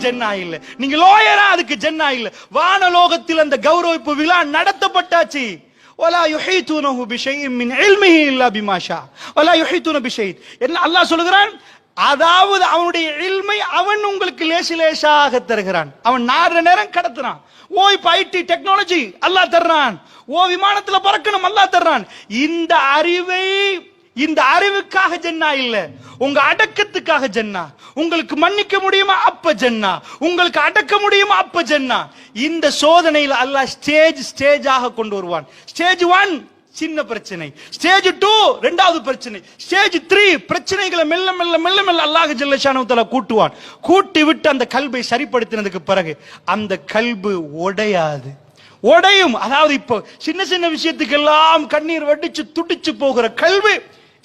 ஜன்னா இல்ல, நீங்க லோயரா அதுக்கு ஜன்னா இல்ல. வானலோகத்தில் அந்த கௌரவிப்பு விழா நடத்தப்பட்டாச்சு. ولا يحيطونه بشيء من علمه الا بما شاء ولا يحيطون بشيء. என்ன அல்லாஹ் சொல்கிறான், அதாவது அவனுடைய இல்மை அவன் உங்களுக்கு லேசாக தருகிறான். அவன் நாடுற நேரம் கடத்துறான். ஓ இப்ப ஐடி டெக்னாலஜி அல்லாஹ் தர்றான், ஓ விமானத்துல பறக்கணும் அல்லாஹ் தர்றான். இந்த அறிவுக்காக ஜன்னா இல்ல, உங்க அடக்கத்துக்காக ஜன்னா. உங்களுக்கு மன்னிக்க முடியுமா அப்ப ஜன்னா, உங்களுக்கு அடக்க முடியுமா அப்ப ஜன்னா. இந்த சோதனையில் அல்லாஹ் ஸ்டேஜாக கொண்டு வருவான். ஸ்டேஜ் 1 சின்ன பிரச்சனை, ஸ்டேஜ் 2 இரண்டாவது பிரச்சனை, ஸ்டேஜ் 3 பிரச்சனைகளை மெல்ல மெல்ல மெல்ல மெல்ல அல்லாஹ் ஜல்ல ஷானஹு தஆலா கூட்டுவான். கூட்டி விட்டு அந்த கல்பை சரிப்படுத்தினதுக்கு பிறகு அந்த கல்பு உடையும். அதாவது இப்போ சின்ன சின்ன விஷயத்துக்கு எல்லாம் கண்ணீர் வடிச்சு துடிச்சு போகிற கல்வி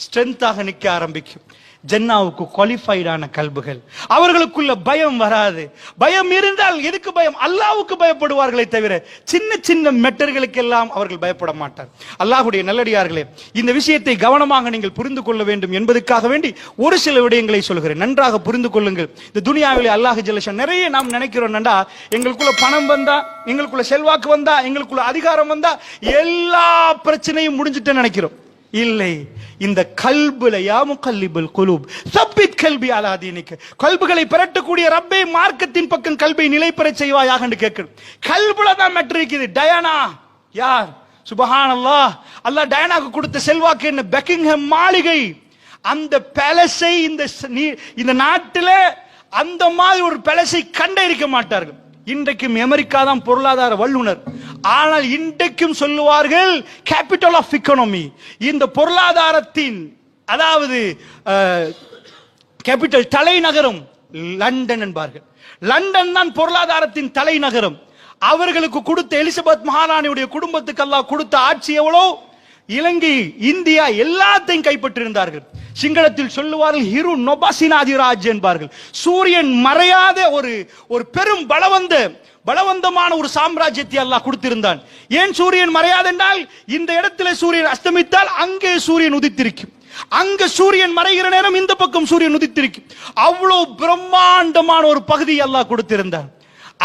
ஸ்ட்ரென்த்தாக நிக்க ஆரம்பிக்கும். ஜன்னாவுக்கு குவாலிஃபைடான கல்புகள், அவர்களுக்குள்ள பயம் வராது. பயம் இருந்தால் எதுக்கு பயம்? அல்லாஹ்வுக்கு பயப்படுவார்களே தவிர சின்ன சின்ன மெட்டர்களுக்கு எல்லாம் அவர்கள் பயப்பட மாட்டார். அல்லாஹ்வுடைய நல்லடியார்களே, இந்த விஷயத்தை கவனமாக நீங்கள் புரிந்து கொள்ள வேண்டும் என்பதற்காக வேண்டி ஒரு சில விடயங்களை சொல்கிறேன். நன்றாக புரிந்து கொள்ளுங்கள். இந்த துனியாவிலே அல்லாஹ் ஜல்லஷான் நிறைய நாம் நினைக்கிறோம், நண்டா எங்களுக்குள்ள பணம் வந்தா, எங்களுக்குள்ள செல்வாக்கு வந்தா, எங்களுக்குள்ள அதிகாரம் வந்தா எல்லா பிரச்சனையும் முடிஞ்சிட்டு நினைக்கிறோம். இல்லை, இந்த கல்புல யா முகல்லிபுல் குலூப் சப்பித் கல்பி அலா தீனிக, கல்புகளை பிரட்டக்கூடிய ரப்பே மார்க்கத்தின் பக்கம் கல்பை நிலைப்பெறச் செய்வாயாக என்று கேட்கிறோம். கல்புல தான் மேட்டர் இருக்குது. டயானா யார்? சுப்ஹானல்லாஹ். அல்லாஹ் டயானாக்கு கொடுத்த செல்வாக்கு என்ன? பெக்கிங்ஹாம் மாளிகை. அந்த பேலஸை இந்த நாட்டில் அந்த மாதிரி ஒரு பேலஸை கண்டே இருக்க மாட்டார்கள். இன்றைக்கும் அமெரிக்கா தான் பொருளாதார வல்லுனர். ஆனால் இன்றைக்கும் சொல்லுவார்கள் கேபிட்டல் ஆஃப் எக்கானமி. இந்த பொருளாதாரத்தின் அதாவது கேபிட்டல் தலைநகரம் லண்டன் என்பார்கள். லண்டன் தான் பொருளாதாரத்தின் தலைநகரம். அவர்களுக்கு கொடுத்த எலிசபெத் மகாராணியுடைய குடும்பத்துக்கு அல்லாஹ் கொடுத்த ஆட்சி எவ்வளோ? இலங்கை, இந்தியா எல்லாத்தையும் கைப்பற்றியிருந்தார்கள். சிங்களத்தில் சொல்லுவார்கள் ஹிரு நொபாசினாதிராஜ் என்பார்கள். சூரியன் மறையாத ஒரு பெரும் பலவந்தமான ஒரு சாம்ராஜ்யத்தை அல்லாஹ் கொடுத்திருந்தான். ஏன் சூரியன் மறையாது என்றால், இந்த இடத்துல சூரியன் அஸ்தமித்தால் அங்கே சூரியன் உதித்திருக்கும், அங்க சூரியன் மறைகிற நேரம் இந்த பக்கம் சூரியன் உதித்திருக்கும். அவ்வளவு பிரம்மாண்டமான ஒரு பகுதி அல்லாஹ் கொடுத்திருந்தான்.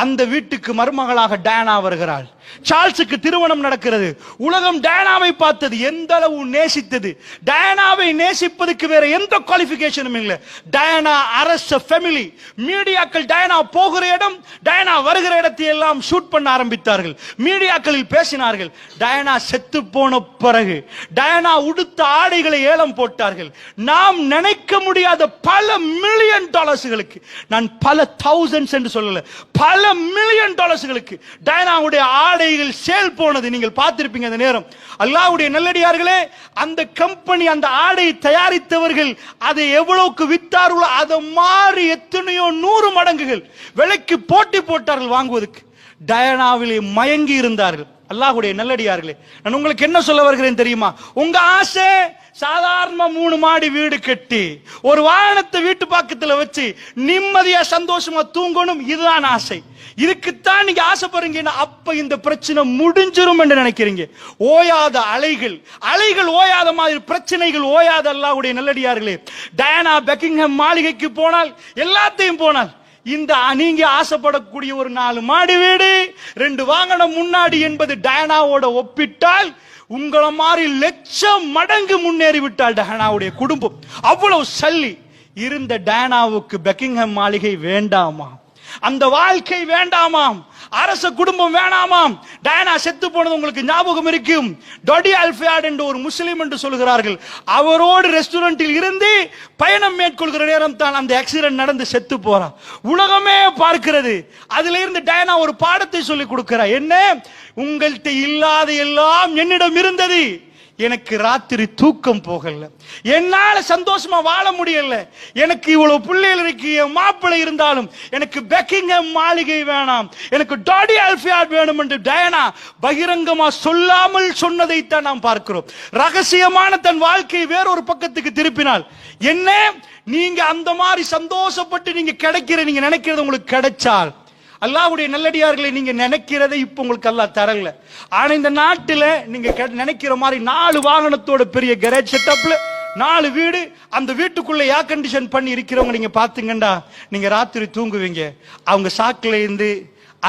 அந்த வீட்டுக்கு மருமகளாக டயானா வருகிறாள். சார்ல்ஸுக்கு திருமணம் நடக்கிறது. உலகம் டயானாவை பார்த்தது, எந்த அளவு நேசித்தது. டயானாவை நேசிப்பதற்கு வேற எந்த குவாலிஃபிகேஷனும் இல்லை. டயானா அரச ஃபேமிலி. மீடியாக்கள் டயானா போகிற இடம், டயானா வருகிற இடத்தை எல்லாம் ஷூட் பண்ண ஆரம்பித்தார்கள். மீடியாக்களில் பேசினார்கள். டயானா செத்து போன பிறகு டயானா உடுத்த ஆடைகளை ஏலம் போட்டார்கள். நாம் நினைக்க முடியாத பல மில்லியன் டாலர்ஸ்களுக்கு, நான் பல தௌசண்ட்ஸ் என்று சொல்லல, பல மில்லியன் டாலர்ஸ்களுக்கு டயானாவுடைய ஆடைகள் சேல் போனது நீங்கள் பார்த்திருப்பீங்க. அந்த நேரம் அல்லாஹ்வுடைய நல்லடியார்களே, அந்த கம்பெனி, அந்த ஆடை தயாரித்தவர்கள் அதை எவ்வளவுக்கு வித்தார்களோ அதை மாறி எத்தனையோ 100 மடங்குகள் விலைக்கு போட்டி போட்டார்கள் வாங்குவதற்கு. டயானாவிலே மயங்கி இருந்தார்கள். அல்லாஹ்வுடைய நல்லடியார்களே, நான் உங்களுக்கு என்ன சொல்ல வருகிறேன் தெரியுமா? உங்க ஆசை சாதாரண 3 மாடி வீடு கட்டி ஒரு வாகனத்தை வீட்டு பக்கத்துல வச்சு நிம்மதியா சந்தோஷமா தூங்கணும், இதுதான் ஆசை. இதுக்குத்தான் நீங்க ஆசைப்படுறீங்கன்னா அப்ப இந்த பிரச்சனை முடிஞ்சிரும் என்று நினைக்கிறீங்க. ஓயாத அலைகள் ஓயாத மாதிரி பிரச்சனைகள் ஓயாத. அல்லாஹ்வுடைய நல்லடியார்களே, டயானா பெக்கிங்ஹாம் மாளிகைக்கு போனால், எல்லாத்தையும் போனால், இந்த நீங்க ஆசைப்படக்கூடிய ஒரு 4 மாடி வீடு 2 வாகனம் முன்னாடி என்பது டயானாவோட ஒப்பிட்டால் உங்களை மாதிரி லட்சம் மடங்கு முன்னேறி விட்டால் டயானாவுடைய குடும்பம். அவ்வளவு சல்லி இருந்த டயானாவுக்கு பெக்கிங்ஹாம் மாளிகை வேண்டாமா? அந்த வாழ்க்கை வேண்டாமாம்? அரச குடும்பம் வேணாமாம்? டயானா செத்து போனது உங்களுக்கு ஞாபகம் இருக்கும். டொடி அல்ஃபியாட் என்ற ஒரு முஸ்லிம் என்று சொல்கிறார்கள். அவரோடு ரெஸ்டாரண்டில் இருந்து பயணம் மேற்கொள்கிற நேரம் தான் அந்த ஆக்சிடென்ட் நடந்து செத்து போறான். உலகமே பார்க்கிறது. அதுல இருந்து டயானா ஒரு பாடத்தை சொல்லி கொடுக்கிறார். என்ன? உங்கள்கிட்ட இல்லாத எல்லாம் என்னிடம் இருந்தது. எனக்கு ராத்திரி தூக்கம் போகல, என்னால சந்தோஷமா வாழ முடியல. எனக்கு இவ்வளவு பிள்ளைகள் இருக்கு, என் மாப்பிள்ளை இருந்தாலும் எனக்கு பெக்கிங்ஹாம் மாளிகை வேணாம், எனக்கு டாடி அல்ஃபியாட் வேணும் என்று டயானா பகிரங்கமா சொல்லாமல் சொன்னதைத்தான் நாம் பார்க்கிறோம். ரகசியமான தன் வாழ்க்கையை வேறொரு பக்கத்துக்கு திருப்பினால் என்ன? நீங்க அந்த மாதிரி சந்தோஷப்பட்டு நீங்க நீங்க நினைக்கிறது உங்களுக்கு கிடைச்சால், அல்லாஹ்வுடைய நல்லடியார்களை, நீங்க நினைக்கிறதை இப்ப உங்களுக்கு அல்லாஹ் தரல. ஆனா இந்த நாட்டில் நீங்க நினைக்கிற மாதிரி 4 வாகனத்தோட பெரிய கரேஜ் செட்டப்ல 4 வீடு, அந்த வீட்டுக்குள்ள ஏர் கண்டிஷன் பண்ணி இருக்கிறவங்க நீங்க பாத்தீங்கன்னா நீங்க ராத்திரி தூங்குவீங்க. அவங்க சாக்குல இருந்து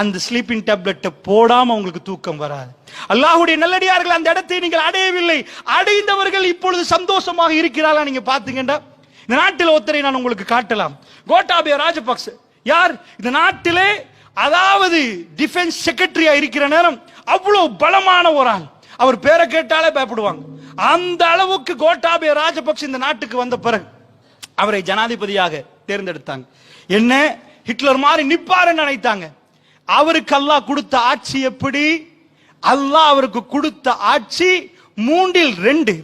அந்த ஸ்லீப்பிங் டேப்லெட்டை போடாம உங்களுக்கு தூக்கம் வராது. அல்லாஹ்வுடைய நல்லடியார்கள், அந்த இடத்தை நீங்கள் அடையவில்லை. அடைந்தவர்கள் இப்பொழுது சந்தோஷமாக இருக்கிறார்களா நீங்க பாத்தீங்கன்னா? இந்த நாட்டில் ஒருத்தரை நான் உங்களுக்கு காட்டலாம். கோட்டாபய ராஜபக்ச யார்? இந்த நாட்டிலே அதாவது டிஃபென்ஸ் செக்ரட்டரியா இருக்கிற நேரம் அவ்வளவு பலமான ஒரு ஆள். அவர் பேரை கேட்டாலே பயப்படுவாங்க. அந்த அளவுக்கு கோட்டாபய ராஜபக்ச இந்த நாட்டுக்கு வந்த பிறகு அவரை ஜனாதிபதியாக தேர்ந்தெடுத்தாங்க. என்ன ஹிட்லர் மாதிரி நிப்பாருன்னு நினைத்தாங்க. அவருக்கு அல்லாஹ் கொடுத்த ஆட்சி எப்படி? அல்லாஹ் அவருக்கு கொடுத்த ஆட்சி 3/2,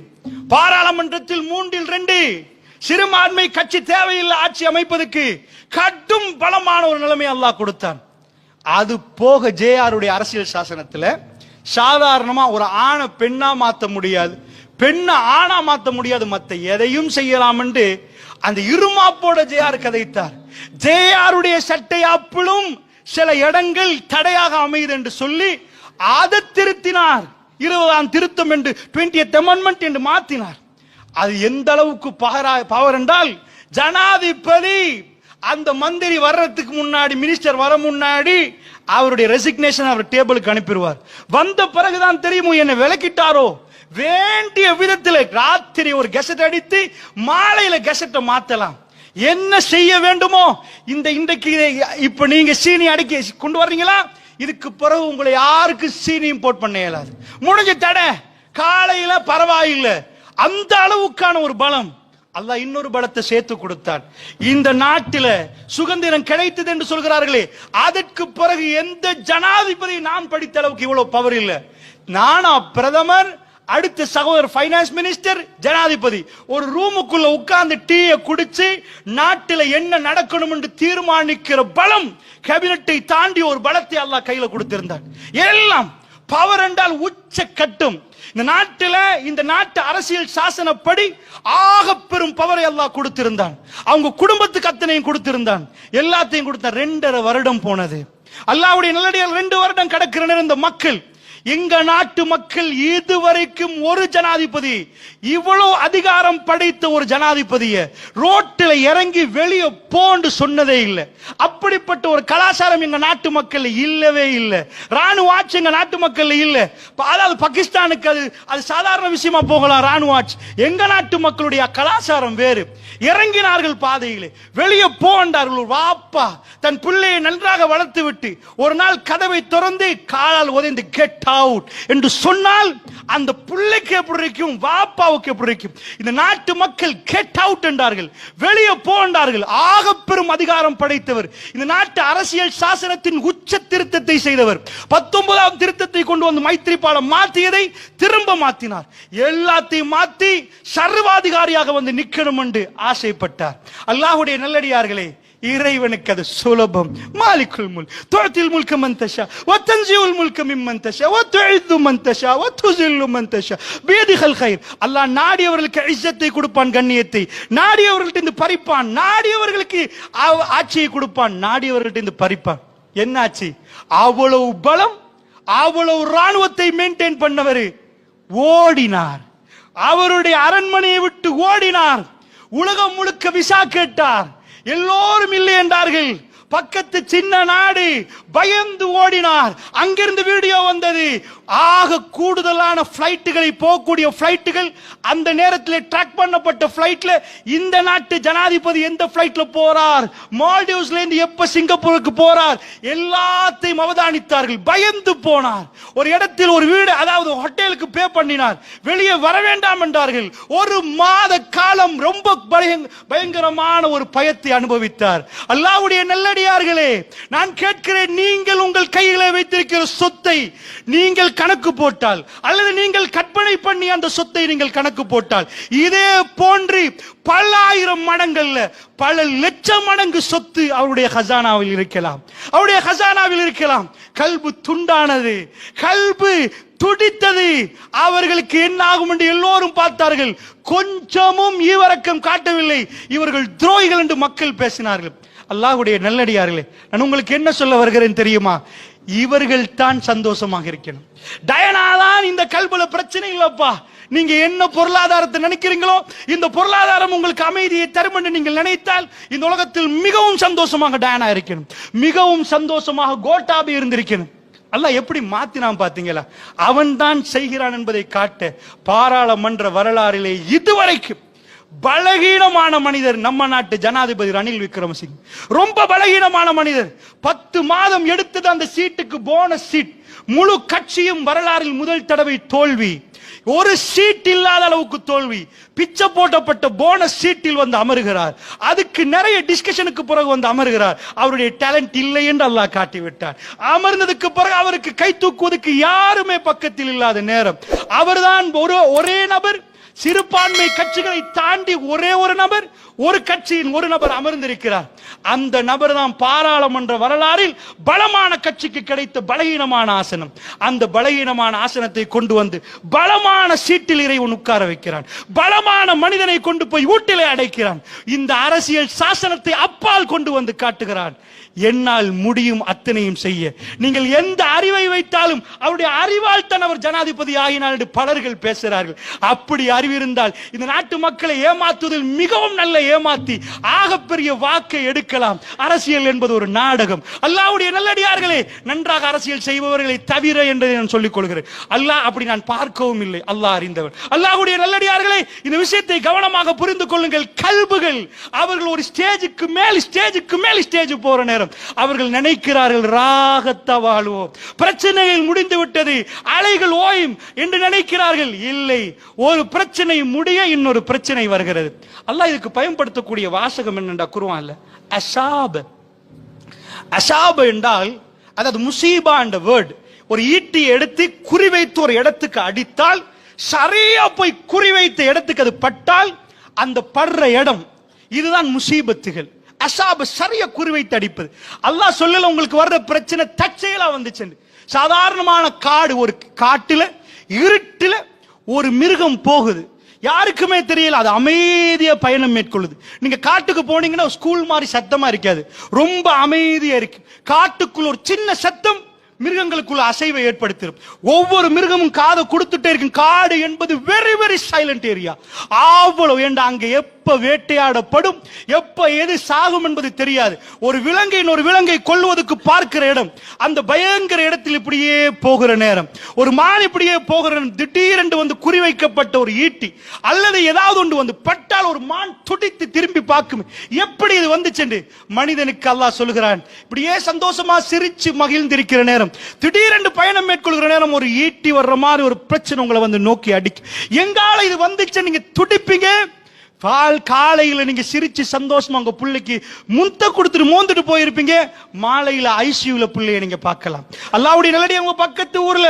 பாராளுமன்றத்தில் 3/2. சிறுபான்மை கட்சி தேவையில்லை ஆட்சி அமைப்பதற்கு. கடும் பலமான ஒரு நிலைமை அல்லாஹ் கொடுத்தான். அது போக ஜேஆருடைய அரசியல் சாசனத்தில் சாதாரணமா ஒரு ஆணை பெண்ணா மாத்த முடியாது, பெண்ணை ஆணா மாத்த முடியாது, மத்த எதையும் செய்யலாம் என்று அந்த இருமாப்போட ஜேஆர் கதைத்தார். ஜேஆருடைய சட்டை அப்பளும் சில இடங்கள் தடையாக அமையுது என்று சொல்லி அதை திருத்தினார். 20ஆம் திருத்தம் என்று 20th அமெண்ட்மெண்ட் என்று மாத்தினார். அது எந்த அளவுக்கு பவர் என்றால், ஜனாதிபதி அந்த மந்திரி வர்றதுக்கு முன்னாடி, மினிஸ்டர் வர முன்னாடி அவருடைய ரெசிக்னேஷன் அவர் டேபிளுக்கு அனுப்பிடுவார். வந்த பிறகுதான் தெரியுமோ என்ன விலக்கிட்டாரோ. வேண்டிய விதத்தில் ராத்திரி ஒரு கெசட் அடித்து மாலையில கெசட்டை மாத்தலாம். என்ன செய்ய வேண்டுமோ இன்றைக்கு இப்ப நீங்க சீனி அடிக்க கொண்டு வர்றீங்களா, இதுக்கு பிறகு உங்களை யாருக்கு சீனி இம்போர்ட் பண்ண இயலாது. முடிஞ்ச தடை காலையில பரவாயில்லை. அந்த அளவுக்கான ஒரு பலம். அல்லாஹ் இன்னொரு பலத்தை சேர்த்து கொடுத்தார். இந்த நாட்டில சுதந்திரம் கிடைத்தது என்று சொல்கிறார்களே, அதற்கு பிறகு எந்த ஜனாதிபதி நான் படித்த அளவுக்கு இவ்வளவு பவர் இல்லை. நானா பிரதமர், அடுத்த சகோதரர் ஃபைனான்ஸ் மினிஸ்டர், ஜனாதிபதி ஒரு ரூமுக்குள்ள உட்கார்ந்து டீயை குடிச்சு நாட்டில் என்ன நடக்கணும் என்று தீர்மானிக்கிற பலம், கேபினட்டை தாண்டி ஒரு பலத்தை அல்லாஹ் கையில கொடுத்திருந்தார். எல்லாம் பவர் என்றால் உச்ச கட்டும். இந்த நாட்டில் இந்த நாட்டு அரசியல் சாசனப்படி ஆக பெரும் பவரை அல்லாஹ் கொடுத்திருந்தான். அவங்க குடும்பத்துக்கு அத்தனையும் கொடுத்திருந்தான். எல்லாத்தையும் கொடுத்தான். 2.5 வருடம் போனது. அல்லாஹ்வுடைய நல்லடியார் 2 வருடம் கடக்கிற நேரம் இந்த மக்கள், எங்க நாட்டு மக்கள் இதுவரைக்கும் ஒரு ஜனாதிபதி, இவ்வளவு அதிகாரம் படைத்த ஒரு ஜனாதிபதியை ரோட்டில் இறங்கி வெளியே போன்னு சொன்னதே இல்லை. அப்படிப்பட்ட ஒரு கலாச்சாரம் எங்க நாட்டு மக்கள் இல்லவே இல்லை. ராணுவ ஆட்சி எங்க நாட்டு மக்கள் இல்லை. அதாவது பாகிஸ்தானுக்கு அது சாதாரண விஷயமா போகலாம் ராணுவ ஆட்சி. எங்க நாட்டு மக்களுடைய கலாச்சாரம் வேறு. இறங்கினார்கள் பாதையிலே, வெளியே போன்றார்கள். வாப்பா தன் பிள்ளையை நன்றாக வளர்த்து விட்டு ஒரு நாள் கதவை திறந்து காலால் உதைந்து கெட் அவுட் என்று சொன்னால் அந்த பிள்ளைக்கு எப்படி இருக்கும், வாப்பாவுக்கு எப்படி இருக்கும்? இந்த நாட்டு மக்கள் கெட் அவுட் என்றார்கள், வெளியே போன்றார்கள். ஆக பெரும் அதிகாரம் படைத்தவர், இந்த நாட்டு அரசியல் சாசனத்தின் உச்ச திருத்தத்தை செய்தவர். 19ஆம் திருத்தத்தை கொண்டு வந்து மைத்திரிபால மாற்றியதை திரும்ப மாற்றினார். எல்லாத்தையும் மாற்றி சர்வாதிகாரியாக வந்து நிக்கணும் என்று ஆசைப்பட்டார். அல்லாஹ்வுடைய நல்லடியார்களே, இறைவனுக்கு அது சுலபம். மாலிகுல் முல்க் துஅத்தில் முல்க மன் தஷா வ தன்ஸிஉல் முல்க மிம்மன் தஷா வ துஇது மன் தஷா வ துஸில்லு மன் தஷா பியதிஹல் கைர். அல்லாஹ் நாடியவர்களுக்கு இஸ்ஸத்தை கொடுப்பான், கண்ணியத்தை. நாடியவர்கள்ட்ட இருந்து பறிப்பான். நாடியவர்களுக்கு ஆட்சியை கொடுப்பான், நாடியவர்கள்ட்ட இருந்து பறிப்பான். என்ன ஆச்சு? அவ்வளவு பலம், அவ்வளவு ராணுவத்தை மெயின்டைன் பண்ணவர் ஓடினார். அவருடைய அரண்மனையை விட்டு ஓடினார். உலகம் முழுக்க விசா கேட்டார். எல்லோரும் இல்லை என்றார்கள். பக்கத்து சின்ன நாடு பயந்து ஓடினார். அங்கிருந்து வீடியோ வந்தது. ஆக கூடுதலான பிளைட்டுகளை போகக்கூடிய பிளைட்டுகள் அந்த நேரத்தில் ட்ராக் பண்ணப்பட்ட பிளைட்ல இந்த நாட்டு ஜனாதிபதி எந்த பிளைட்ல போறார், மால்டீவ்ஸ்ல இருந்து எப்ப சிங்கப்பூருக்கு போறார், எல்லாத்தையும் அவதானித்தார்கள். பயந்து போனார். ஒரு இடத்தில் ஒரு வீடு, அதாவது ஹோட்டலுக்கு பே பண்ணினார். வெளியே வர வேண்டாம் என்றார்கள். 1 மாத காலம் ரொம்ப பயங்கரமான ஒரு பயத்தை அனுபவித்தார். அல்லாஹ்வுடைய நல்லடியார்களே, நான் கேட்கிறேன், நீங்கள் உங்கள் கையிலே வைத்திருக்கிற சொத்தை நீங்கள் கணக்கு போட்டால், அல்லது நீங்கள் கற்பனை பண்ணி அந்த சொத்தை நீங்கள் கணக்கு போட்டால், இதே போன்று பல ஆயிரம் மடங்கள்ல பல லட்சம் மடங்கு சொத்து அவருடைய கசானாவில் இருக்கலாம். அவருடைய கசானாவில் இருக்கலாம். கல்பு துண்டானது, கல்பு துடித்தது. அவர்களுக்கு என்ன ஆகும் என்று எல்லோரும் பார்த்தார்கள். கொஞ்சமும் ஈவரக்கம் காட்டவில்லை. இவர்கள் துரோகிகள் என்று மக்கள் பேசினார்கள். அல்லாஹ்வுடைய நல்லடியார்களே, நான் உங்களுக்கு என்ன சொல்ல வருகிறேன் தெரியுமா? இவர்கள் தான் சந்தோஷமாக இருக்கணும். டயனா தான் இந்த கல்புல பிரச்சனை இல்லப்பா, நீங்க என்ன பொருளாதாரத்தை நினைக்கிறீங்களோ இந்த பொருளாதாரம் உங்களுக்கு அமைதியை தரும் என்று நீங்கள் நினைத்தால் இந்த உலகத்தில் மிகவும் சந்தோஷமாக டயானா இருக்கணும், மிகவும் சந்தோஷமாக கோட்டாபி இருந்திருக்கணும். அல்லாஹ் எப்படி மாத்தினான் பாத்தீங்களா? அவன் தான் செய்கிறான் என்பதை காட்ட பாராளுமன்ற வரலாறிலே இதுவரைக்கும் பலகீனமான மனிதர் நம்ம நாட்டு ஜனாதிபதி ரணில் விக்ரமசிங்க. ரொம்ப பலகீனமான மனிதர். 10 மாதம் எடுத்தது அந்த சீட்டுக்கு போனஸ் சீட். முழு கட்சியும் வரலாறில் முதல் தடவை தோல்வி. ஒரு சீட் இல்லாத அளவுக்கு தோல்வி. பிச்சை போட்டப்பட்ட போனஸ் சீட்டில் வந்து அமருகிறார். அதுக்கு நிறைய டிஸ்கஷனுக்கு பிறகு வந்து அமருகிறார். அவருடைய டேலண்ட் இல்லை என்று அல்லாஹ் காட்டி விட்டார். அமர்ந்ததுக்கு பிறகு அவருக்கு கை தூக்குவதற்கு யாருமே பக்கத்தில் இல்லாத நேரம் அவர்தான் ஒரே நபர். சிறுபான்மை கட்சிகளை தாண்டி ஒரே ஒரு நபர், ஒரு கட்சியின் ஒரு நபர் அமர்ந்திருக்கிறார். அந்த நபர் தான் பாராளுமன்ற வரலாறில் பலமான கட்சிக்கு கிடைத்த பலகீனமான ஆசனம். அந்த பலகீனமான ஆசனத்தை கொண்டு வந்து பலமான சீட்டில் இறைவன் உட்கார வைக்கிறான். பலமான மனிதனை கொண்டு போய் வீட்டிலே அடைக்கிறான். இந்த அரசியல் சாசனத்தை அப்பால் கொண்டு வந்து காட்டுகிறான். என்னால் முடியும் அத்தனையும் செய்ய. நீங்கள் எந்த அறிவை வைத்தாலும் அவருடைய அறிவால் தான் அவர் ஜனாதிபதி ஆகினார் என்று பலர்கள் பேசுகிறார்கள். அப்படி அறிவு இருந்தால் இந்த நாட்டு மக்களை ஏமாற்றுவதில் மிகவும் நல்ல ஏமாத்தி ஆகப்பெரிய வாக்கை எடுக்கலாம். அரசியல் என்பது ஒரு நாடகம். அல்லாஹ்வுடைய நல்லடியார்களே, நன்றாக அரசியல் செய்பவர்களை தவிர என்று நான் சொல்லிக் கொள்கிறேன். அல்லாஹ் அப்படி நான் பார்க்கவும் இல்லை. அல்லாஹ் அறிந்தவர். அல்லாஹ்வுடைய நல்லடியார்களே, இந்த விஷயத்தை கவனமாக புரிந்து கொள்ளுங்கள். கல்புகள் அவர்கள் ஒரு ஸ்டேஜுக்கு மேல் ஸ்டேஜ் போற நேரம் அவர்கள் நினைக்கிறார்கள் ராகத்த வாழ்வோம், பிரச்சனைகள் முடிந்து விட்டது, அலைகள் ஓயும் என்று நினைக்கிறார்கள். இல்லை, ஒரு பிரச்சனை முடிய இன்னொரு பிரச்சனை வருகிறது. அல்லாஹ் இதுக்கு பயன்படுத்தக்கூடிய வாசகம் என்னென்றா குர்ஆன்ல அஸாப். அஸாப் என்றால் அதாவது முசீபா என்ற வேர்ட். ஒரு ஈட்டி எடுத்து குறிவைத்து ஒரு இடத்துக்கு அடித்தால் சரியா போய் குறிவைத்த இடத்துக்கு அது பட்டால் அந்த படுற இடம் இதுதான் முசீபத்துகள். அஸாப் சரியா குறிவைத்து அடிப்பது. அல்லாஹ் சொல்லல உங்களுக்கு வர்ற பிரச்சனை தற்செயலா வந்துச்சு. சாதாரணமான காடு, ஒரு காட்டுல இருட்டுல ஒரு மிருகம் போகுது, யாருக்குமே தெரியல, அது அமைதியா பயணம் மேற்கொள்ளுது. நீங்க காட்டுக்கு போனீங்கன்னா ஸ்கூல் மாதிரி சத்தமா இருக்காது, ரொம்ப அமைதியா இருக்கு. காட்டுக்குள்ள ஒரு சின்ன சத்தம் மிருகங்களுக்குள்ள அசைவை ஏற்படுத்திடும். ஒவ்வொரு மிருகமும் காதை கொடுத்துட்டே இருக்கும். காடு என்பது வெரி வெரி சைலண்ட் ஏரியா. அவ்வளவு ஏண்டா அங்க எப்ப வேட்டையாடப்படும், எப்ப எது சாகும் என்பது தெரியாது. ஒரு விலங்கை இன்னொரு விலங்கை கொல்வதற்கு பார்க்கிற இடம், அந்த பயங்கர இடத்தில் இப்படியே போகிற நேரம், ஒரு மான் இப்படியே போகிற நேரம், திடீரென்று வந்து குறிவைக்கப்பட்ட ஒரு ஈட்டி அல்லது ஏதாவது ஒன்று வந்து பட்டால் ஒரு மான் துடித்து திரும்பி பார்க்கும். எப்படி இது வந்துச்சு மனிதனுக்கு அல்லாஹ் சொல்லுகிறான். இப்படியே சந்தோஷமா சிரிச்சு மகிழ்ந்திருக்கிற நேரம், திடீரென்று பயணம் மேற்கொள்கிற நேரம் ஒரு ஈட்டி வர்ற மாதிரி ஒரு பிரச்சனை உங்களை வந்து நோக்கி அடிக்கும். எங்கால இது வந்துச்சு நீங்க துடிப்பீங்க. காலையில நீங்க சிரிச்சு சந்தோஷமா உங்க பிள்ளைக்கு முத்த கொடுத்துட்டு மோந்துட்டு போயிருப்பீங்க. மாலையில ஐசியூல பிள்ளைய நீங்க பார்க்கலாம். அல்லாஹ்வுடைய நல்லடியார், உங்க பக்கத்து ஊர்ல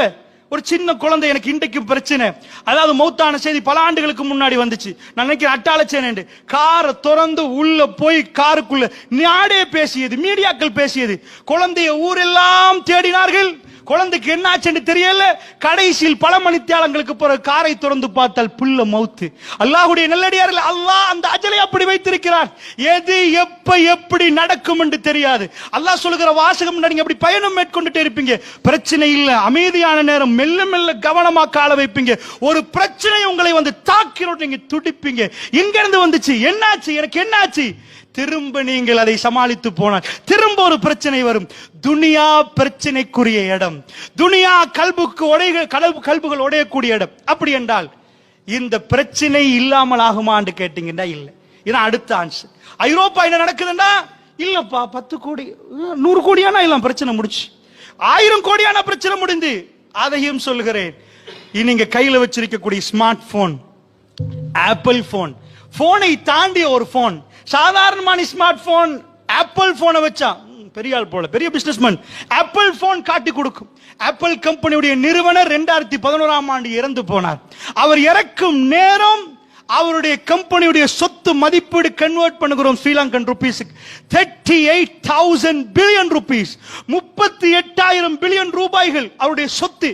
ஒரு சின்ன குழந்தை, எனக்கு இன்றைக்கு பிரச்சனை, அதாவது மௌத்தான செய்தி பல ஆண்டுகளுக்கு முன்னாடி வந்துச்சு. நான் நினைக்கிறேன் அட்டாளச்சேன். காரை திறந்து உள்ள போய் காருக்குள்ள நாடே பேசியது, மீடியாக்கள் பேசியது. குழந்தைய ஊரெல்லாம் தேடினார்கள். குழந்தைக்கு என்ன ஆச்சுன்னு தெரியல. கடைசியில் பல மணித்தியாலங்களுக்கு பிறகு காரை திறந்து பார்த்தால் புள்ள மௌத்து. அல்லாஹ்வுடைய நல்லடியார்கள், அல்லாஹ் அந்த அஜலை அப்படி வைத்திருக்கிறார். எது எப்ப எப்படி நடக்கும் என்று தெரியாது. அல்லாஹ் சொல்லுகிற வாசகம், நீங்க அப்படி பயணம் மேற்கொண்டுட்டே இருப்பீங்க. பிரச்சனை இல்ல, அமைதியான நேரம், மெல்ல மெல்ல கவனமா கால வைப்பீங்க. ஒரு பிரச்சனை உங்களை வந்து தாக்கிறோம், நீங்க துடிப்பீங்க. எங்க இருந்து வந்துச்சு, என்னாச்சு, எனக்கு என்னாச்சு. திரும்ப நீங்கள் அதை சமாளித்து போனால் திரும்ப ஒரு பிரச்சனை வரும். துனியா பிரச்சனைக்குரிய இடம், துனியா கல்புகள் உடையக்கூடிய இடம். அப்படி என்றால் இந்த பிரச்சனை இல்லாமல் ஆகுமான்னு கேட்டீங்கன்னா இல்லை. இதான் அடுத்த ஆன்சர். ஐரோப்பா என்ன நடக்குதுன்னா, இல்லப்பா 10 கோடி 100 கோடியானா எல்லாம் பிரச்சனை முடிச்சு, 1000 கோடியான பிரச்சனை முடிந்து. அதையும் சொல்கிறேன், நீங்க கையில வச்சிருக்கக்கூடிய ஸ்மார்ட் போன், ஆப்பிள் போன், போனை தாண்டிய ஒரு போன், சாதாரணமான ஸ்மார்ட் போன், ஆப்பிள் போனை வச்சா பெரிய ஆள் போல, பெரிய பிசினஸ்மேன், ஆப்பிள் போன் காட்டி கொடுக்கும். ஆப்பிள் கம்பெனியுடைய நிறுவனர் 2011ஆம் ஆண்டு இறந்து போனார். அவர் இறக்கும் நேரம் அவருடைய கம்பெனியுடைய சொத்து மதிப்பீடு கன்வெர்ட் பண்ணுகிறோம் ஸ்ரீலங்கன் ரூபீஸுக்கு 38,000 பில்லியன் ரூபீஸ், 38,000 பில்லியன் ரூபாய்கள் அவருடைய சொத்து.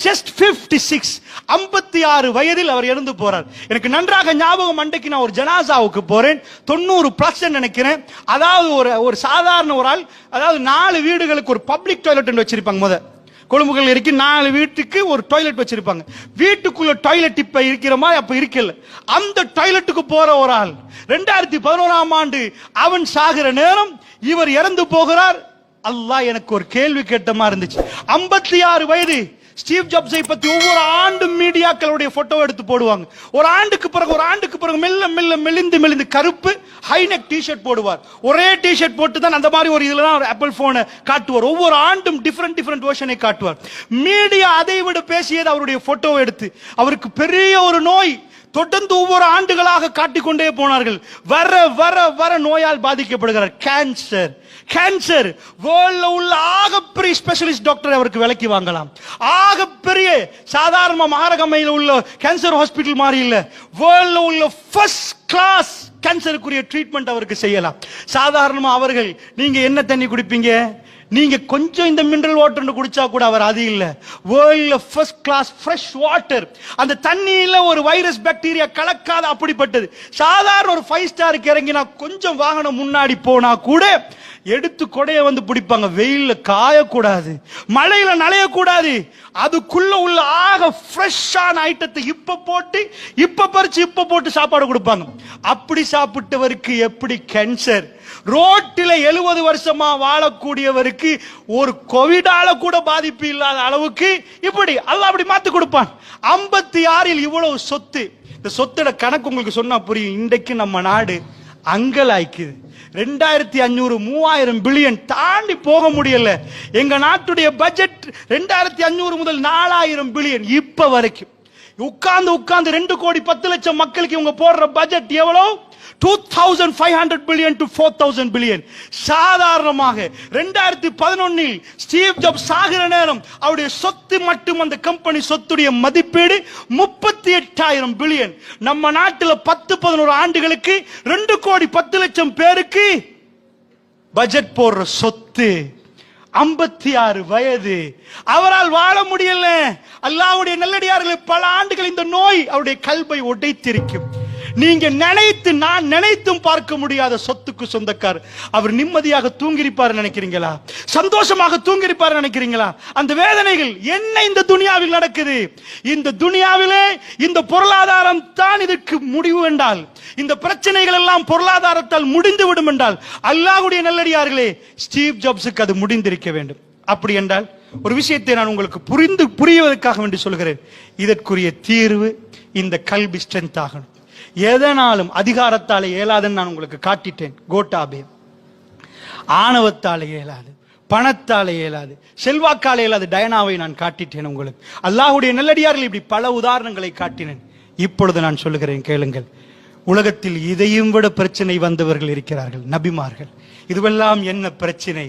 ஜஸ்ட் 56 வயதில் அவர் இறந்து போறார். எனக்கு நன்றாக ஞாபகம், அன்றைக்கு நான் ஒரு ஜனாசாவுக்கு போறேன், 90+ நினைக்கிறேன். அதாவது ஒரு சாதாரண ஒரு ஆள், அதாவது 4 வீடுகளுக்கு ஒரு பப்ளிக் டாய்லெட் வச்சிருப்பாங்க. கொழும்புகள் இருக்கு 4 வீட்டுக்கு ஒரு டாய்லெட் வச்சிருப்பாங்க. வீட்டுக்குள்ள டாய்லெட் இப்ப இருக்கிற மாதிரி அப்ப இருக்கல. அந்த டாய்லெட்டுக்கு போற ஒரு ஆள் 2011ஆம் ஆண்டு அவன் சாகிற நேரம் இவர் இறந்து போகிறார். அல்லாஹ் எனக்கு ஒரு கேள்வி கேட்ட மாதிரி இருந்துச்சு. 56 வயது ஸ்டீவ் ஜாப்ஸை பத்தி ஒவ்வொரு ஆண்டும் மீடியாக்களுடைய போட்டோ எடுத்து போடுவாங்க. ஒரு ஆண்டுக்கு பிறகு மெல்ல மெலிந்து கருப்பு ஹைநெக் டி-ஷர்ட் போடுவார். ஒரே டி-ஷர்ட் போட்டு தான் அந்த மாதிரி ஒரு இதுல தான் ஆப்பிள் போனை காட்டுவார். ஒவ்வொரு ஆண்டும் டிஃபரெண்ட் வெர்ஷனை காட்டுவார். மீடியா அதை விட பேசியது அவருடைய போட்டோவை எடுத்து. அவருக்கு பெரிய ஒரு நோய் தொடர்ந்து ஒவ்வொரு ஆண்டுகளாக காட்டிக்கொண்டே போனார்கள். வர வர வர நோயால் பாதிக்கப்படுகிறார். கேன்சர் வேர்ல்ட்ல உள்ள ஆகப்பெரிய ஸ்பெஷலிஸ்ட் டாக்டர் அவருக்கு விலைக்கு வாங்கலாம். ஆகப்பெரிய சாதாரண மகாரகமையில் உள்ள கேன்சர் ஹாஸ்பிட்டல் மாதிரி இல்ல, வேர்ல்ட்ல உள்ள ஃபர்ஸ்ட் கிளாஸ் கேன்சருக்குரிய ட்ரீட்மெண்ட் அவருக்கு செய்யலாம். சாதாரணமா அவர்கள் நீங்க என்ன தண்ணி குடிப்பீங்க, நீங்க கொஞ்சம் இந்த மினரல் வாட்டர் குடிச்சா கூட அவர் அது இல்ல, வேர்ல்ட்ல ஃபர்ஸ்ட் கிளாஸ் ஃப்ரெஷ் வாட்டர். அந்த தண்ணியில ஒரு வைரஸ் பாக்டீரியா கலக்காத அப்படிப்பட்டது. சாதாரண ஒரு 5 ஸ்டாருக்கு இறங்கினா கொஞ்சம் வாகனம் முன்னாடி போனா கூட எடுத்து கொடைய வந்து பிடிப்பாங்க. வெயில்ல காயக்கூடாது, மழையில நனையக்கூடாது. அதுக்குள்ள உள்ள ஆக ஃப்ரெஷ்ஷான ஐட்டத்தை இப்ப பறிச்சு இப்ப போட்டு சாப்பாடு கொடுப்பாங்க. அப்படி சாப்பிட்டவருக்கு எப்படி கேன்சர்? ரோட்டில 70 வருஷமா வாழக்கூடியவருக்கு ஒரு கோவிடால கூட பாதிப்பு இல்லாத அளவுக்கு இப்படி அல்லாஹ் அப்படி மாத்தி கொடுப்பான். 56இல் இவ்வளவு சொத்து. இந்த சொத்தோட கணக்கு உங்களுக்கு சொன்னா புரியும். இன்றைக்கு நம்ம நாடு அங்கலாய்க்குது. 2500-3000 பில்லியன் தாண்டி போக முடியல. எங்க நாட்டுடைய பட்ஜெட் 2500 முதல் 4000 பில்லியன் இப்ப வரைக்கும். உட்கார்ந்து 2 கோடி 10 லட்சம் மக்களுக்கு இவங்க போடுற பட்ஜெட் எவ்வளவு? 2500 பில்லியன் to 4000 பில்லியன். சாதாரணமாக 2011இல் ஸ்டீவ் ஜாப்ஸ் சாகிற நேரம் அவருடைய சொத்து மட்டும் அந்த கம்பெனி சொத்துடைய மதிப்பீடு 38,000 பில்லியன். நம்ம நாட்டில் 10-11 ஆண்டுகளுக்கு 2 கோடி 10 லட்சம் பேருக்கு பட்ஜெட் போடுற சொத்து. 56 வயது, அவரால் வாழ முடியல. அல்லாஹ்வுடைய நல்லடியார்களே, பல ஆண்டுகள் இந்த நோய் அவருடைய கல்பை உடைத்திருக்கும். நீங்க நான் நினைத்தும் பார்க்க முடியாத சொத்துக்கு சொந்தக்கார். அவர் நிம்மதியாக தூங்கிருப்பார் நினைக்கிறீங்களா? சந்தோஷமாக தூங்கிருப்பார் நினைக்கிறீங்களா? அந்த வேதனைகள் என்ன இந்த துனியாவில் நடக்குது? இந்த துனியாவிலே இந்த பொருளாதாரம் தான் இதற்கு முடிவு என்றால், இந்த பிரச்சனைகள் எல்லாம் பொருளாதாரத்தால் முடிந்து விடும் என்றால், அல்லாஹ்வுடைய நல்லடியார்களே, ஸ்டீவ் ஜாப்ஸுக்கு அது முடிந்திருக்க வேண்டும். அப்படி என்றால் ஒரு விஷயத்தை நான் உங்களுக்கு புரிவதற்காக வேண்டி சொல்கிறேன். இதற்குரிய தீர்வு இந்த கல்வி ஸ்ட்ரென்த் ஆகணும். எதனாலும் அதிகாரத்தாலே இயலாதுன்னு நான் உங்களுக்கு காட்டிட்டேன். கோட்டாபே ஆணவத்தாலே இயலாது, பணத்தாலே இயலாது, செல்வாக்காலே இயலாது. டயனாவை நான் காட்டிட்டேன் உங்களுக்கு. அல்லாஹ்வுடைய நல்லடியார்கள் இப்படி பல உதாரணங்களை காட்டினேன். இப்பொழுது நான் சொல்லுகிறேன், கேளுங்கள். உலகத்தில் இதையும் விட பிரச்சனை வந்தவர்கள் இருக்கிறார்கள், நபிமார்கள். இதுவெல்லாம் என்ன பிரச்சனை?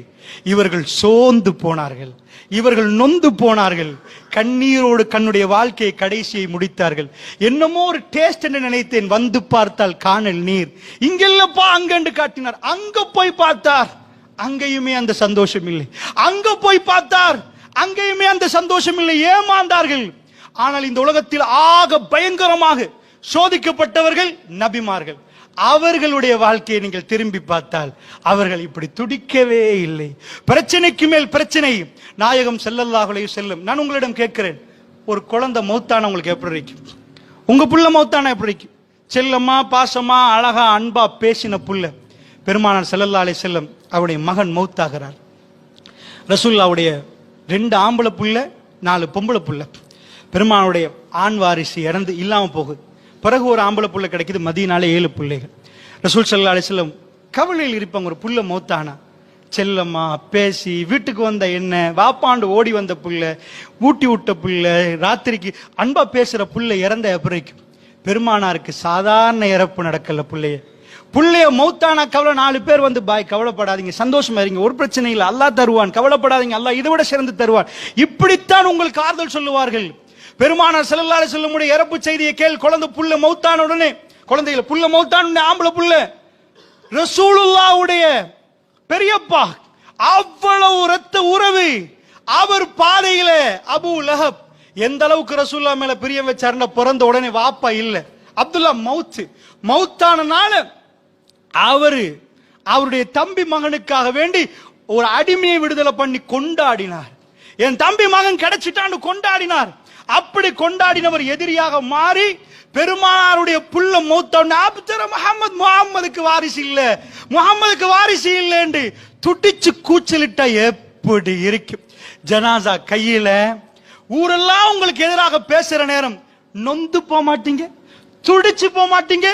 இவர்கள் சோர்ந்து போனார்கள், இவர்கள் நொந்து போனார்கள், கண்ணீரோடு கண்ணுடைய வாழ்க்கையை கடைசியை முடித்தார்கள். என்னமோ ஒரு டேஸ்ட் என்று நினைத்தேன், வந்து பார்த்தால் காணல் நீர். இங்கெல்லப்பா அங்கண்டு காட்டினார். அங்க போய் பார்த்தார், அங்கேயுமே அந்த சந்தோஷம் இல்லை. அங்க போய் பார்த்தார், அங்கேயுமே அந்த சந்தோஷம் இல்லை. ஏமாந்தார்கள். ஆனால் இந்த உலகத்தில் ஆக பயங்கரமாக சோதிக்கப்பட்டவர்கள் நபிமார்கள். அவர்களுடைய வாழ்க்கையை நீங்கள் திரும்பி பார்த்தால் அவர்கள் இப்படி துடிக்கவே இல்லை. பிரச்சனைக்கு மேல் பிரச்சனை. நாயகம் ஸல்லல்லாஹு அலைஹி வஸல்லம், நான் உங்களிடம் கேட்கிறேன், ஒரு குழந்தை மௌத்தான உங்களுக்கு எப்படி இருக்கும்? உங்க புள்ள மௌத்தான எப்படி இருக்கும்? செல்லமா, பாசமா, அழகா, அன்பா பேசின புள்ள. பெருமானார் ஸல்லல்லாஹு அலைஹி வஸல்லம் அவருடைய மகன் மௌத்தாகிறார். ரசூலுல்லாஹ்வுடைய 2 ஆம்பளை புள்ள, 4 பொம்பளை புள்ள. பெருமானுடைய ஆண் வாரிசு இறந்து இல்லாம போகுது. பிறகு ஒரு ஆம்பளை புள்ள கிடைக்குது. மதீனால 7 பிள்ளைகள். ரசூல் ஸல்லல்லாஹு அலைஹி வஸல்லம் கவலையில் இருப்பாங்க. ஒரு புள்ள மௌத்தானா, செல்லம்மா பேசி வீட்டுக்கு வந்த என்ன, வாப்பாண்டு ஓடி வந்த புள்ள, ஊட்டி விட்ட புள்ள, ராத்திரிக்கு அன்பா பேசுற புள்ள இறந்த பிறகு பெருமானாருக்கு சாதாரண இறப்பு நடக்கல. புள்ளைய மௌத்தானா கவலை. 4 பேர் வந்து, பாய் கவலைப்படாதீங்க, சந்தோஷமா இருங்க, ஒரு பிரச்சனை இல்லை, அல்லாஹ் தருவான், கவலைப்படாதீங்க, அல்லாஹ் இதை விட சிறந்து தருவான். இப்படித்தான் உங்களுக்கு ஆறுதல் சொல்லுவார்கள். பெருமானார் ஸல்லல்லாஹு அலைஹி வஸல்லம் இறப்பு செய்தியை கேள். குழந்தை புள்ள மௌத்தான உடனே, குழந்தைகள புள்ள மௌத்தான உடனே ஆம்பளை புள்ள, ரசூலுல்லாஹ்வுடைய பெரியப்பா, அவ்வளவு இரத்த உறவு. அவர் பாதையில அபூ லஹப் எந்த அளவுக்கு ரசூலுல்லாஹ் மேல பிரியம் வச்சாருன்னா, பிறந்த உடனே வாப்பா இல்ல, அப்துல்லா மௌத்தானனால அவருடைய தம்பி மகனுக்காக வேண்டி ஒரு அடிமையை விடுதலை பண்ணி கொண்டாடினார். என் தம்பி மகன் கிடைச்சிட்டான்னு கொண்டாடினார். அப்படி கொண்டாடினவர் எதிரியாக மாறி பெருமானாருடைய புள்ள மௌத்தோட முகம்மதுக்கு வாரிசு இல்ல, முகம்மதுக்கு வாரிசு இல்லைன்னு துடிச்சு கூச்சலிட்ட எப்படி இருக்கும்? ஜனாசா கையில ஊரெல்லாம் உங்களுக்கு எதிராக பேசுற நேரம் நொந்து போக மாட்டீங்க, துடிச்சு போக மாட்டீங்க?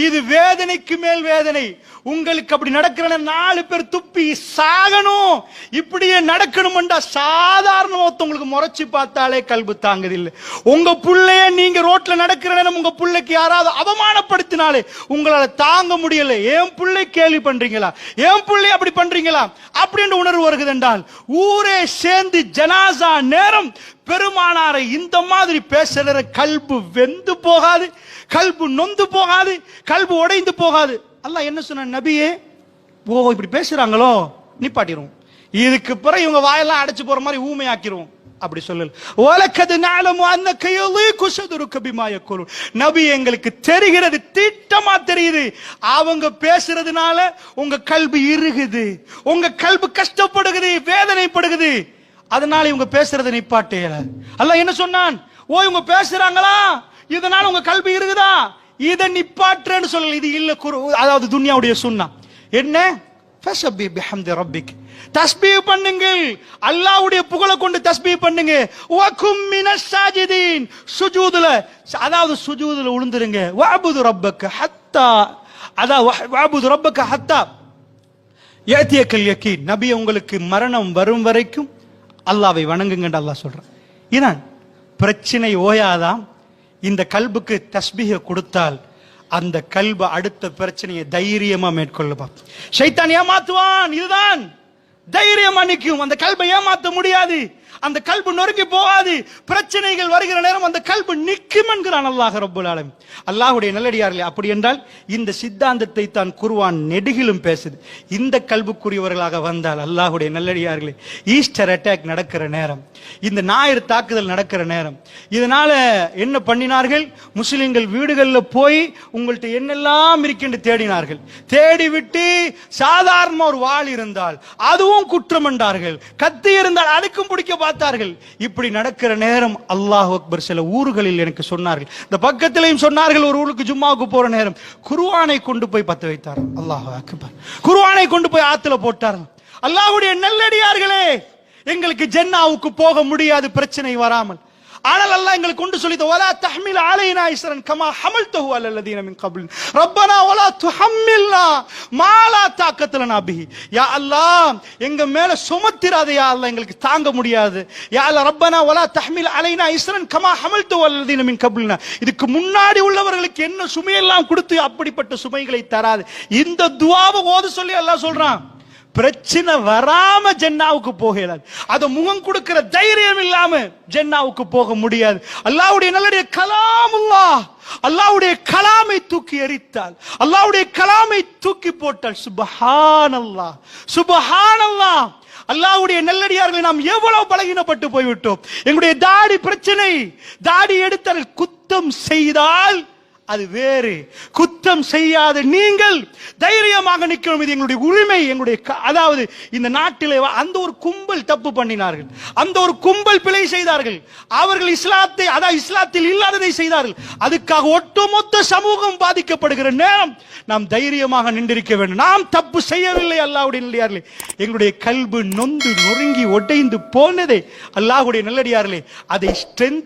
இது வேதனைக்கு மேல் வேதனை. உங்களுக்கு அப்படி நடக்கிற 4 பேர் துப்பி சாகணும், இப்படியே நடக்கணும்டா சாதாரண ஒருத்தவங்களுக்கு முறைச்சு பார்த்தாலே கல்பு தாங்குது இல்ல. உங்க புள்ளைய நீங்க ரோட்ல நடக்கிற நேரம் உங்க புள்ளைக்கு யாராவது அவமானப்படுத்தினாலே உங்களால தாங்க முடியல. என் புள்ளை கேள்வி பண்றீங்களா, என் புள்ளை அப்படி பண்றீங்களா அப்படின்னு உணர்வு வருகிறது என்றால் ஊரே சேர்ந்து ஜனாசா நேரம் பெருமானாரை இந்த மாதிரி பேசுற கல்பு வெந்து போகாது, கல்பு நொந்து போகாது, கல்பு உடைந்து போகாது. அல்லாஹ் என்ன சொன்ன? நபியே, ஓ இப்படி பேசுறாங்களோ நிப்பாட்டிரும், இதுக்கு பிறகு இவங்க வாயெல்லாம் அடைச்சு போற மாதிரி ஊமையாக்கிரும் அப்படி சொல்லல. வலக்கத் நஅலமு அன்னக யலீகு ஸதுருக பிமா யகுலூன். நபி எங்களுக்கு தெரிகிறது, திட்டமா தெரியுது, அவங்க பேசுறதுனால உங்க கல்பு இறுகுது, உங்க கல்பு கஷ்டப்படுகிறது, வேதனைப்படுகிறது, அதனால இவங்க பேசுறதை நிப்பாட்டேல. அல்லாஹ் என்ன சொன்னான்? ஓ இவங்க பேசுறாங்களா, இதனால உங்க கல்வி இருக்குதா, இதை நிப்பாட்டுறேன்னு சொல்லல. இது இல்ல அதாவது துன்யாவுடைய சுன்னா என்ன? ஃபஸப்பி பிஹம்தி ரப்பிக், தஸ்பீஹ் பண்ணுங்கள், அல்லாஹ்வுடைய புகழை கொண்டு தஸ்பீஹ் பண்ணுங்க. வகும் மினஸ் சாஜிதீன், சுஜூதுல அதாவது சுஜூதுல விழுந்துருங்க. வஅபுது ரப்பக ஹத்தா, அதாவது வஅபுது ரப்பக ஹத்தா யஅதியக்கல் யகீன். நபி உங்களுக்கு மரணம் வரும் வரைக்கும் அல்லாஹ்வை வணங்குங்கன்னு அல்லாஹ் சொல்றான். இதான் பிரச்சனை ஓயாதாம். இந்த கல்புக்கு தஸ்பீஹை கொடுத்தால் அந்த கல்பு அடுத்த பிரச்சனையை தைரியமா மேற்கொள்ளும். ஷைத்தான் ஏமாத்துவான், இதுதான் தைரியமா நிற்கும். அந்த கல்பை ஏமாத்த முடியாது, அந்த கல்பு நொறுங்கி போகாது. பிரச்சனைகள் வருகிற நேரம் அந்த கல்பு நிற்கும் என்கிறான் அல்லாஹ் ரப்பல் ஆலமீன். அல்லாஹ்வுடைய நல்லடியார்களே, அப்படி என்றால் இந்த சித்தாந்தத்தை தான் குர்ஆன் நெடுகிலும் பேசுது. இந்த கல்புக்குரியவர்களாக வந்தால் அல்லாஹ்வுடைய நல்லடியார்களே, ஈஸ்டர் அட்டாக் நடக்கிற நேரம், இந்த ஞாயிறு தாக்குதல் நடக்கிற நேரம், இதனால என்ன பண்ணினார்கள்? முஸ்லிம்கள் வீடுகளில் போய் உங்கள்கிட்ட என்னெல்லாம் இருக்கின்ற தேடினார்கள். தேடிவிட்டு சாதாரண ஒரு வாள் இருந்தால் அதுவும் குற்றம் என்றார்கள், கத்தி இருந்தால் அதுக்கும் பிடிக்க பார்த்தார்கள். இப்படி நடக்கிற நேரம் அல்லாஹ் அக்பர், சில ஊர்களில் எனக்கு சொன்னார்கள், இந்த பக்கத்திலையும் சொன்னார்கள், ஒரு ஊருக்கு ஜும்மாவுக்கு போற நேரம் குர்ஆனை கொண்டு போய் பத்த வைத்தார். அல்லாஹ் அக்பர், குர்ஆனை கொண்டு போய் ஆத்துல போட்டார். அல்லாஹ்வுடைய நல்லடியார்களே, எங்களுக்கு ஜன்னாவுக்கு போக முடியாது பிரச்சனை வராமல். ஆனால் அல்லாஹ் எங்களுக்கு கொண்டு சொல்லி, வலா தஹ்மில் அலைனா இஸ்ரன் கமா ஹமல்தஹு அலல்லதீன மின் கப்லின் ரப்பனா வலா துஹம்மில்னா மா லா தாக்கத லனா பிஹி. யா அல்லாஹ், எங்க மேல சுமத்திராதே யா அல்லாஹ், எங்களுக்கு தாங்க முடியாது. யா அல்லாஹ், ரப்பனா வலா தஹ்மில் அலைனா இஸ்ரன் கமா ஹமல்தஹு அலல்லதீன மின் கப்லினா. இதுக்கு முன்னாடி உள்ளவர்களுக்கு என்ன சுமையெல்லாம் கொடுத்து அப்படிப்பட்ட சுமைகளை தராது. இந்த துஆவை ஓத சொல்லி அல்லாஹ் சொல்றான். பிரச்சனை வராம ஜன்னாவுக்கு போகலாம், அத முகம் கொடுக்கிற தைரியம் இல்லாம ஜன்னாவுக்கு போக முடியாது. அல்லாஹ்வுடைய நல்லடிய கலாமுல்லாஹ், அல்லாஹ்வுடைய கலாமை தூக்கி எரித்தால், அல்லாஹ்வுடைய கலாமை தூக்கி போட்டால், சுப்ஹானல்லாஹ் சுப்ஹானல்லாஹ். அல்லாஹ்வுடைய நல்லடியார்களை நாம் எவ்வளவு பலகீனப்பட்டு போய்விட்டோம். எங்களுடைய தாடி பிரச்சனை, தாடி எடுத்தால் குத்தம் செய்தால் அது வேறு, குத்தம் செய்யாத நீங்கள் தைரியமாக நிற்கணும். இது எங்களுடைய உரிமை, எங்களுடைய அதாவது இந்த நாட்டிலே அந்த ஒரு கும்பல் தப்பு பண்ணினார்கள், அந்த ஒரு கும்பல் பிழை செய்தார்கள், அவர்கள் இஸ்லாத்தை அதாவது இஸ்லாத்தில் இல்லாததை செய்தார்கள். அதுக்காக ஒட்டுமொத்த சமூகம் பாதிக்கப்படுகிற நேரம் நாம் தைரியமாக நின்றிருக்க வேண்டும். நாம் தப்பு செய்யவில்லை அல்லாஹ்வுடைய நல்லடியார்களே. எங்களுடைய கல்பு நொந்து நொறுங்கி உடைந்து போனதே அல்லாஹ்வுடைய நல்லடியார்களே. அதை ஸ்ட்ரென்த்